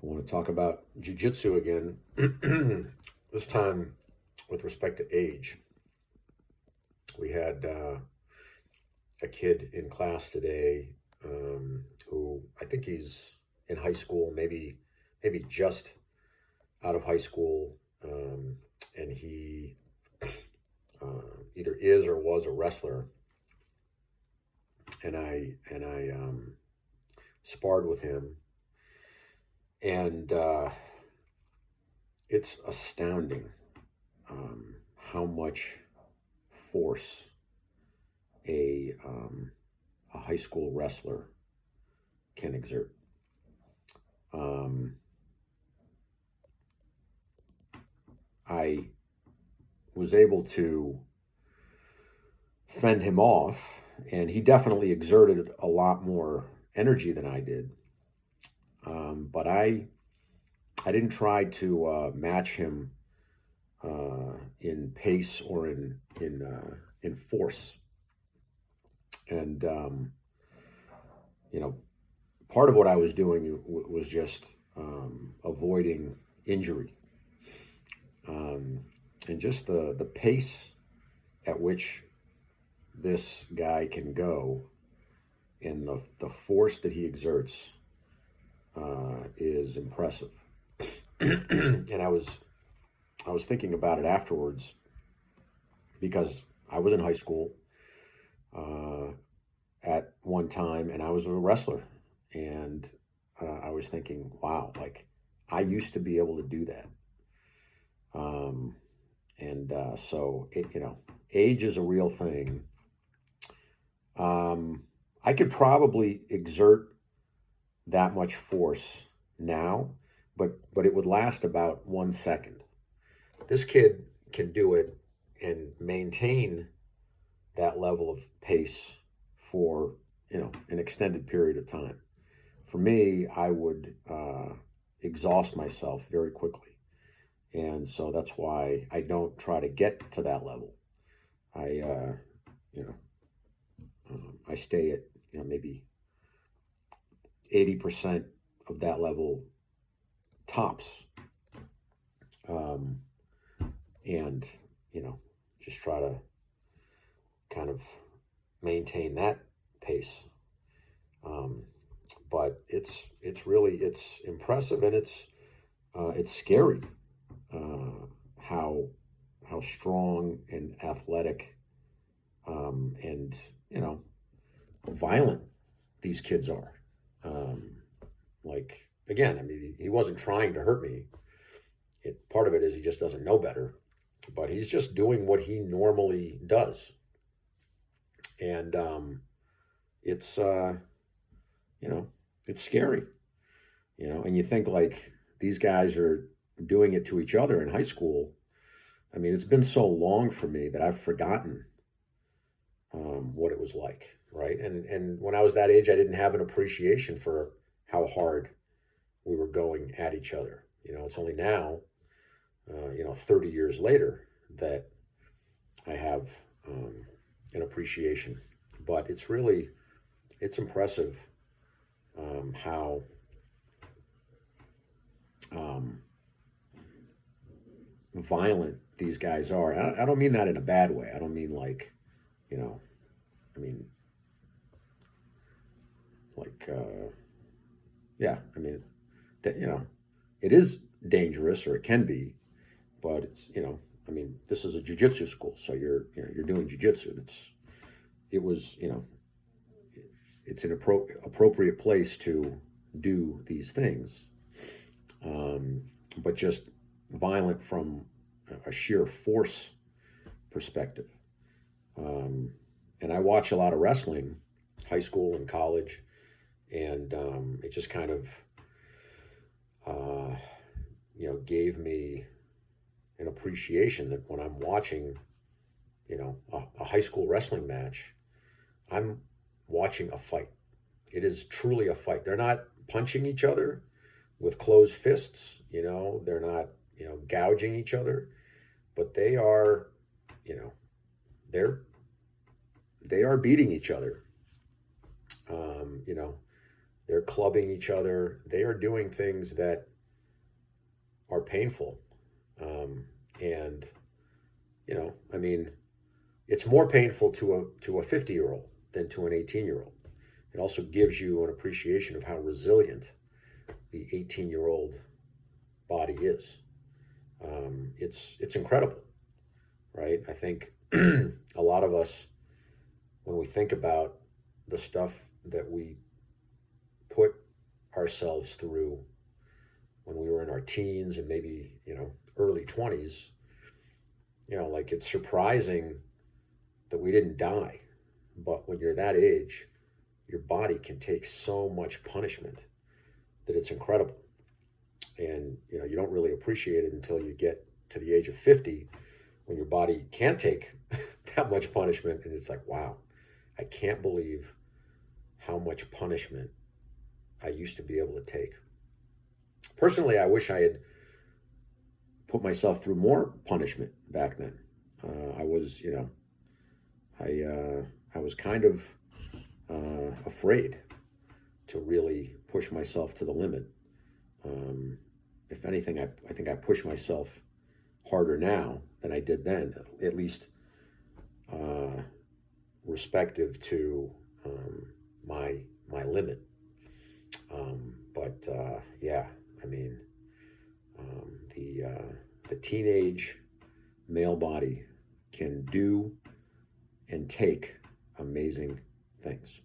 I want to talk about Jiu Jitsu again, this time with respect to age. We had a kid in class today who I think he's in high school, maybe just out of high school, and he either is or was a wrestler. And I sparred with him, and it's astounding how much force a high school wrestler can exert. I was able to fend him off, and he definitely exerted a lot more energy than I did. But I didn't try to match him in pace or in force. And you know, part of what I was doing was just avoiding injury, and just the pace at which this guy can go and the force that he exerts is impressive. And I was thinking about it afterwards because I was in high school uh, at one time, and I was a wrestler, and I was thinking, wow, like I used to be able to do that. Um, and age is a real thing. I could probably exert that much force now, but it would last about 1 second. This kid can do it and maintain that level of pace for an extended period of time. For me, I would exhaust myself very quickly, and so that's why I don't try to get to that level. I you know I stay at maybe 80% of that level tops, um, and just try to kind of maintain that pace. Um, but it's impressive, and it's scary uh, how strong and athletic and violent these kids are. Um, like again, I mean, he wasn't trying to hurt me. Part of it is he just doesn't know better, but he's just doing what he normally does, and it's you know it's scary. And you think like these guys are doing it to each other in high school. I mean, it's been so long for me that I've forgotten what it was like, right? And when I was that age, I didn't have an appreciation for how hard we were going at each other. It's only now, 30 years later, that I have an appreciation. But it's impressive how um, violent these guys are. I don't mean that in a bad way. I don't mean like, you know, I mean, like, yeah, I mean, that, it is dangerous, or it can be, but I mean, this is a jujitsu school, so you're doing jujitsu. It was, it's an appropriate place to do these things, um, but just violent from a sheer force perspective. Um, and I watch a lot of wrestling, high school and college, and it just kind of, uh, gave me an appreciation that when I'm watching, a high school wrestling match, I'm watching a fight. It is truly a fight. They're not punching each other with closed fists. They're not, gouging each other, but they are, you know, they're they are beating each other. Um, you know, they're clubbing each other, they are doing things that are painful. And you know, I mean, it's more painful to a 50-year-old than to an 18-year-old. It also gives you an appreciation of how resilient the 18-year-old body is. It's incredible, right? I think a lot of us, when we think about the stuff that we put ourselves through when we were in our teens and maybe, you know, early 20s, you know, like it's surprising that we didn't die. But when you're that age, your body can take so much punishment that it's incredible. And, you know, you don't really appreciate it until you get to the age of 50 when your body can't take that much punishment. And it's like, wow, I can't believe how much punishment I used to be able to take. Personally, I wish I had put myself through more punishment back then. I was, you know, I was kind of afraid to really push myself to the limit. If anything, I think I push myself harder now than I did then, at least respective to my limit. But yeah, I mean, the teenage male body can do and take amazing things.